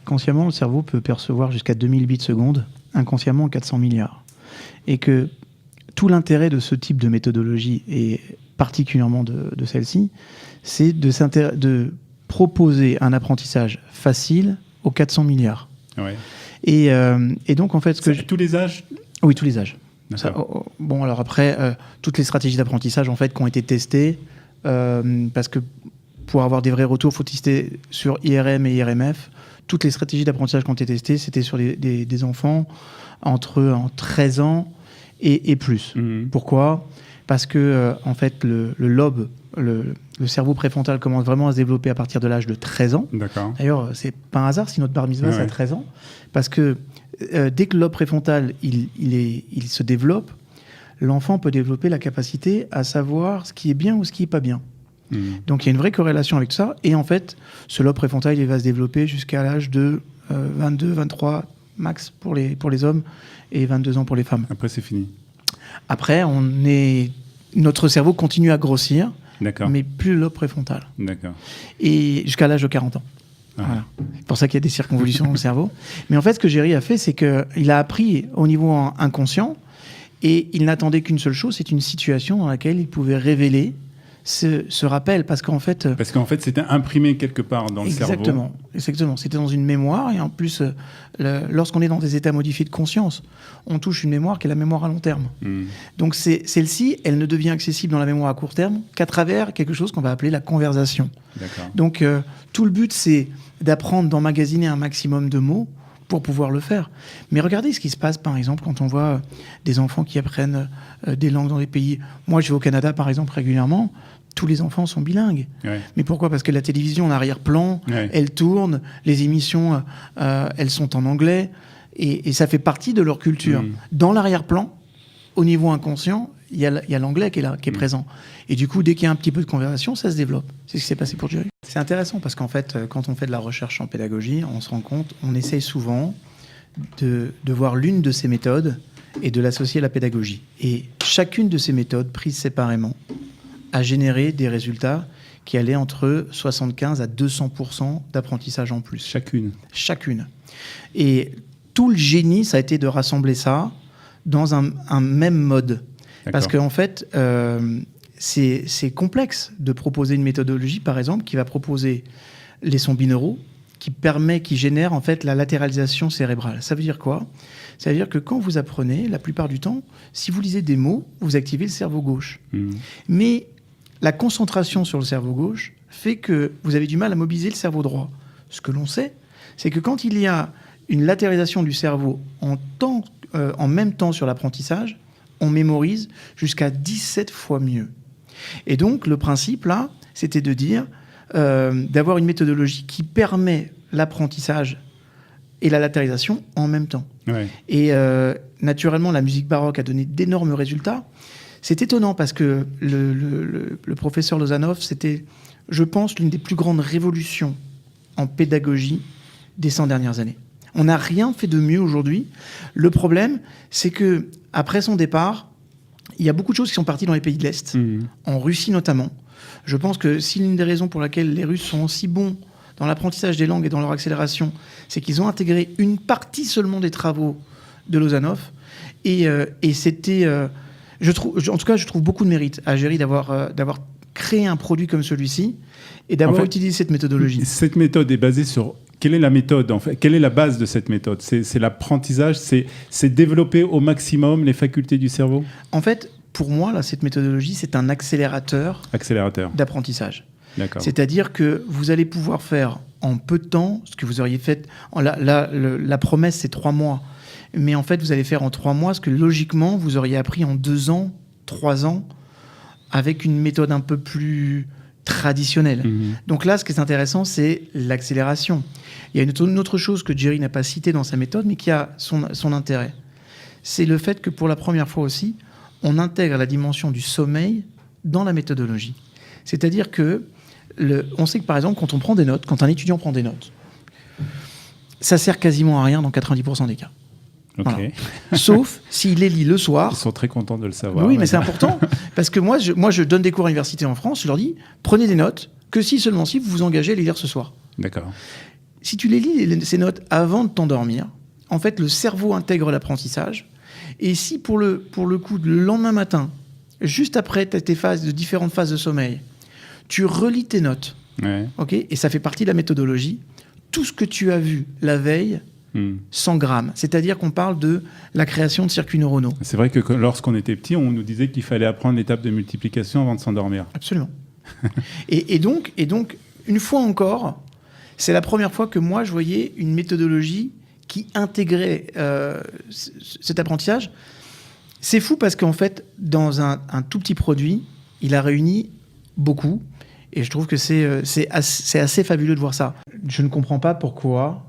Consciemment, le cerveau peut percevoir jusqu'à 2000 bits secondes, inconsciemment 400 milliards. Et que tout l'intérêt de ce type de méthodologie, et particulièrement de celle-ci, c'est de proposer un apprentissage facile aux 400 milliards. Ouais. Et donc, en fait... Tous les âges ? Oui, tous les âges. Ça, bon, alors après, toutes les stratégies d'apprentissage, en fait, qui ont été testées, parce que pour avoir des vrais retours, il faut tester sur IRM et IRMF. Toutes les stratégies d'apprentissage qui ont été testées, c'était sur des enfants entre 13 ans et plus. Mmh. Pourquoi ? Parce que, en fait, le lobe, le cerveau préfrontal commence vraiment à se développer à partir de l'âge de 13 ans. D'accord. D'ailleurs, c'est pas un hasard si notre bar mitzvah, c'est à 13 ans. Parce que dès que le lobe préfrontal il se développe, l'enfant peut développer la capacité à savoir ce qui est bien ou ce qui est pas bien. Mmh. Donc il y a une vraie corrélation avec ça. Et en fait, ce lobe préfrontal, il va se développer jusqu'à l'âge de 22, 23 max pour les hommes et 22 ans pour les femmes. Après, c'est fini. Après, notre cerveau continue à grossir, d'accord, mais plus le lobe préfrontal. D'accord. Et jusqu'à l'âge de 40 ans. Ah. Voilà. C'est pour ça qu'il y a des circonvolutions dans le cerveau. Mais en fait, ce que Jerry a fait, c'est qu'il a appris au niveau inconscient et il n'attendait qu'une seule chose, c'est une situation dans laquelle il pouvait révéler ce rappel. Parce qu'en fait, c'était imprimé quelque part dans le cerveau. Exactement. C'était dans une mémoire. Et en plus, lorsqu'on est dans des états modifiés de conscience, on touche une mémoire qui est la mémoire à long terme. Mmh. Donc celle-ci, elle ne devient accessible dans la mémoire à court terme qu'à travers quelque chose qu'on va appeler la conversation. D'accord. Donc tout le but, c'est d'apprendre, d'emmagasiner un maximum de mots pour pouvoir le faire. Mais regardez ce qui se passe, par exemple, quand on voit des enfants qui apprennent des langues dans des pays. Moi, je vais au Canada, par exemple, régulièrement. Tous les enfants sont bilingues. Ouais. Mais pourquoi ? Parce que la télévision en arrière-plan, ouais, elle tourne, les émissions, elles sont en anglais, et ça fait partie de leur culture. Mmh. Dans l'arrière-plan, au niveau inconscient, il y a l'anglais qui est là, qui est présent. Et du coup, dès qu'il y a un petit peu de conversation, ça se développe. C'est ce qui s'est passé pour Jerry. C'est intéressant parce qu'en fait, quand on fait de la recherche en pédagogie, on se rend compte, on essaye souvent de voir l'une de ces méthodes et de l'associer à la pédagogie. Et chacune de ces méthodes, prises séparément, a généré des résultats qui allaient entre 75 à 200% d'apprentissage en plus. Chacune. Et tout le génie, ça a été de rassembler ça dans un même mode. D'accord. Parce qu'en fait, c'est complexe de proposer une méthodologie, par exemple, qui va proposer les sons binauraux, qui génère en fait la latéralisation cérébrale. Ça veut dire quoi ? Ça veut dire que quand vous apprenez, la plupart du temps, si vous lisez des mots, vous activez le cerveau gauche. Mmh. Mais la concentration sur le cerveau gauche fait que vous avez du mal à mobiliser le cerveau droit. Ce que l'on sait, c'est que quand il y a une latéralisation du cerveau en même temps sur l'apprentissage, on mémorise jusqu'à 17 fois mieux. Et donc, le principe, là, c'était de dire d'avoir une méthodologie qui permet l'apprentissage et la latéralisation en même temps. Ouais. Et naturellement, la musique baroque a donné d'énormes résultats. C'est étonnant parce que le professeur Lozanov, c'était, je pense, l'une des plus grandes révolutions en pédagogie des 100 dernières années. On n'a rien fait de mieux aujourd'hui. Le problème, c'est que après son départ, il y a beaucoup de choses qui sont parties dans les pays de l'Est, en Russie notamment. Je pense que si l'une des raisons pour laquelle les Russes sont aussi bons dans l'apprentissage des langues et dans leur accélération, c'est qu'ils ont intégré une partie seulement des travaux de Lozanov. Et c'était... je trouve beaucoup de mérite à Jerry d'avoir créé un produit comme celui-ci et d'avoir utilisé cette méthodologie. Cette méthode est basée sur... Quelle est la méthode, en fait ? Quelle est la base de cette méthode ? C'est l'apprentissage, c'est développer au maximum les facultés du cerveau ? En fait, pour moi, là, cette méthodologie, c'est un accélérateur d'apprentissage. D'accord. C'est-à-dire que vous allez pouvoir faire en peu de temps ce que vous auriez fait... La promesse, c'est 3 mois. Mais en fait, vous allez faire en 3 mois ce que, logiquement, vous auriez appris en 2 ans, 3 ans, avec une méthode un peu plus traditionnelle. Mmh. Donc là, ce qui est intéressant, c'est l'accélération. Il y a une autre chose que Jerry n'a pas citée dans sa méthode, mais qui a son intérêt. C'est le fait que, pour la première fois aussi, on intègre la dimension du sommeil dans la méthodologie. C'est-à-dire que, on sait que, par exemple, quand on prend des notes, quand un étudiant prend des notes, ça sert quasiment à rien dans 90% des cas. Okay. Voilà. Sauf s'il les lit le soir. Ils sont très contents de le savoir. Oui, mais c'est important. Parce que moi, je donne des cours à l'université en France. Je leur dis, prenez des notes, que si seulement si vous vous engagez à les lire ce soir. D'accord. si tu les lis, ces notes, avant de t'endormir, en fait, le cerveau intègre l'apprentissage. Et si, pour le coup, le lendemain matin, juste après tes différentes phases de sommeil, tu relis tes notes, okay, et ça fait partie de la méthodologie, tout ce que tu as vu la veille, 100 grammes. C'est-à-dire qu'on parle de la création de circuits neuronaux. C'est vrai que lorsqu'on était petit, on nous disait qu'il fallait apprendre l'étape de multiplication avant de s'endormir. Absolument. et donc, une fois encore, c'est la première fois que moi, je voyais une méthodologie qui intégrait cet apprentissage. C'est fou parce qu'en fait, dans un tout petit produit, il a réuni beaucoup. Et je trouve que c'est assez fabuleux de voir ça. Je ne comprends pas pourquoi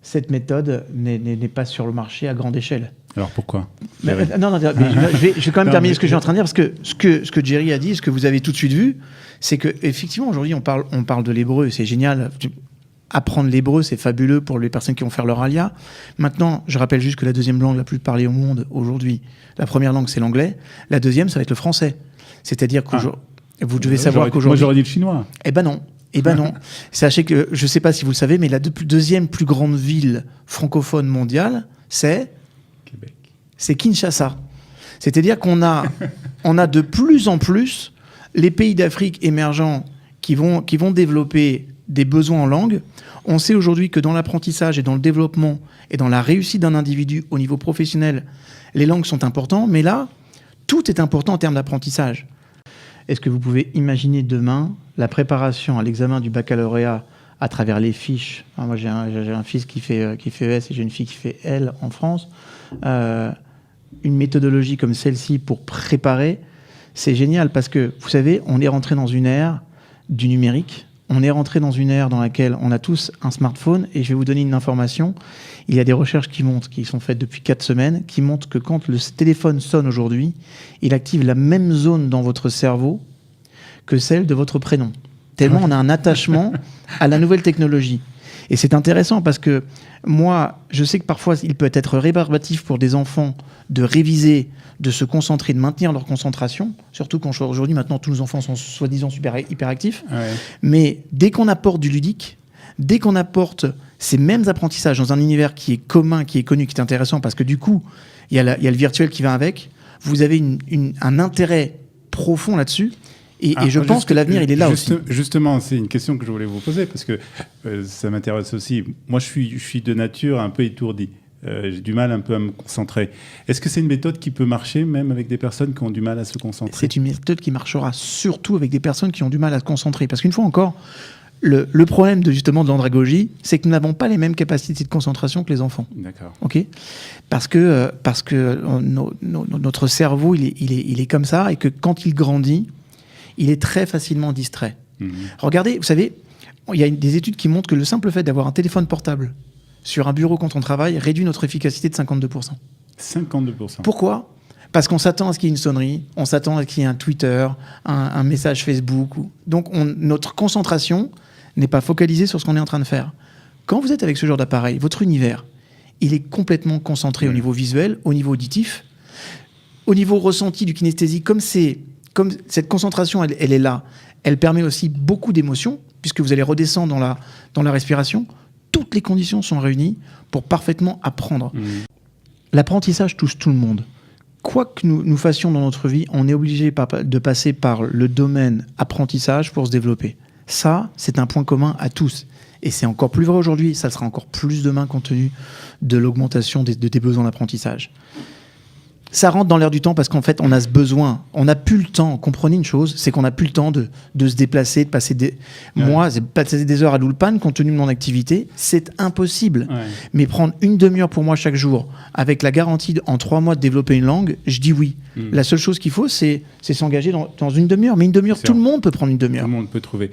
cette méthode n'est pas sur le marché à grande échelle. Alors pourquoi ? Non, je vais quand même terminer ce que je suis en train de dire, parce que ce que Jerry a dit, ce que vous avez tout de suite vu, c'est qu'effectivement, aujourd'hui, on parle de l'hébreu, c'est génial. Apprendre l'hébreu, c'est fabuleux pour les personnes qui vont faire leur alia. Maintenant, je rappelle juste que la deuxième langue la plus parlée au monde aujourd'hui, la première langue, c'est l'anglais. La deuxième, ça va être le français. C'est-à-dire qu'aujourd'hui, vous devez savoir qu'aujourd'hui... Moi, j'aurais dit le chinois. Eh ben non. Sachez que, je ne sais pas si vous le savez, mais la deuxième plus grande ville francophone mondiale, c'est Québec. C'est Kinshasa. C'est-à-dire qu'on a de plus en plus les pays d'Afrique émergents qui vont développer des besoins en langue. On sait aujourd'hui que dans l'apprentissage et dans le développement et dans la réussite d'un individu au niveau professionnel, les langues sont importantes, mais là, tout est important en termes d'apprentissage. Est-ce que vous pouvez imaginer demain la préparation à l'examen du baccalauréat à travers les fiches ? Moi, j'ai un fils qui fait ES et j'ai une fille qui fait L en France. Une méthodologie comme celle-ci pour préparer, c'est génial parce que, vous savez, on est rentré dans une ère du numérique. On est rentré dans une ère dans laquelle on a tous un smartphone, et je vais vous donner une information. Il y a des recherches qui sont faites depuis 4 semaines, qui montrent que quand le téléphone sonne aujourd'hui, il active la même zone dans votre cerveau que celle de votre prénom. Tellement on a un attachement à la nouvelle technologie. Et c'est intéressant parce que moi, je sais que parfois, il peut être rébarbatif pour des enfants de réviser, de se concentrer, de maintenir leur concentration, surtout quand aujourd'hui, maintenant, tous nos enfants sont soi-disant super hyperactifs. Ouais. Mais dès qu'on apporte du ludique, dès qu'on apporte ces mêmes apprentissages dans un univers qui est commun, qui est connu, qui est intéressant, parce que du coup, il y a le virtuel qui va avec, vous avez un intérêt profond là-dessus. Et je pense que l'avenir, il est là aussi. Justement, c'est une question que je voulais vous poser, parce que ça m'intéresse aussi. Moi, je suis de nature un peu étourdi. J'ai du mal un peu à me concentrer. Est-ce que c'est une méthode qui peut marcher, même avec des personnes qui ont du mal à se concentrer ? C'est une méthode qui marchera surtout avec des personnes qui ont du mal à se concentrer. Parce qu'une fois encore, le problème justement de l'andragogie, c'est que nous n'avons pas les mêmes capacités de concentration que les enfants. D'accord. Okay ? Parce que notre cerveau, il est comme ça, et que quand il grandit, il est très facilement distrait. Regardez, vous savez, il y a des études qui montrent que le simple fait d'avoir un téléphone portable sur un bureau quand on travaille réduit notre efficacité de 52%. 52%. Pourquoi ? Parce qu'on s'attend à ce qu'il y ait une sonnerie, on s'attend à ce qu'il y ait un Twitter, un message Facebook. Donc notre concentration n'est pas focalisée sur ce qu'on est en train de faire. Quand vous êtes avec ce genre d'appareil, votre univers, il est complètement concentré au niveau visuel, au niveau auditif, au niveau ressenti du kinesthésique. Comme cette concentration, elle est là, elle permet aussi beaucoup d'émotions, puisque vous allez redescendre dans la respiration. Toutes les conditions sont réunies pour parfaitement apprendre. L'apprentissage touche tout le monde. Quoi que nous fassions dans notre vie, on est obligé de passer par le domaine apprentissage pour se développer. Ça, c'est un point commun à tous. Et c'est encore plus vrai aujourd'hui, ça sera encore plus demain compte tenu de l'augmentation des besoins d'apprentissage. Ça rentre dans l'air du temps parce qu'en fait, on a ce besoin. On n'a plus le temps. Comprenez une chose, c'est qu'on n'a plus le temps de se déplacer, de passer des... Ouais. Moi, passer des heures à l'Ulpan, compte tenu de mon activité, c'est impossible. Ouais. Mais prendre une demi-heure pour moi chaque jour, avec la garantie en 3 mois de développer une langue, je dis oui. La seule chose qu'il faut, c'est s'engager dans une demi-heure. Mais une demi-heure, tout le monde peut prendre une demi-heure. Tout le monde peut trouver.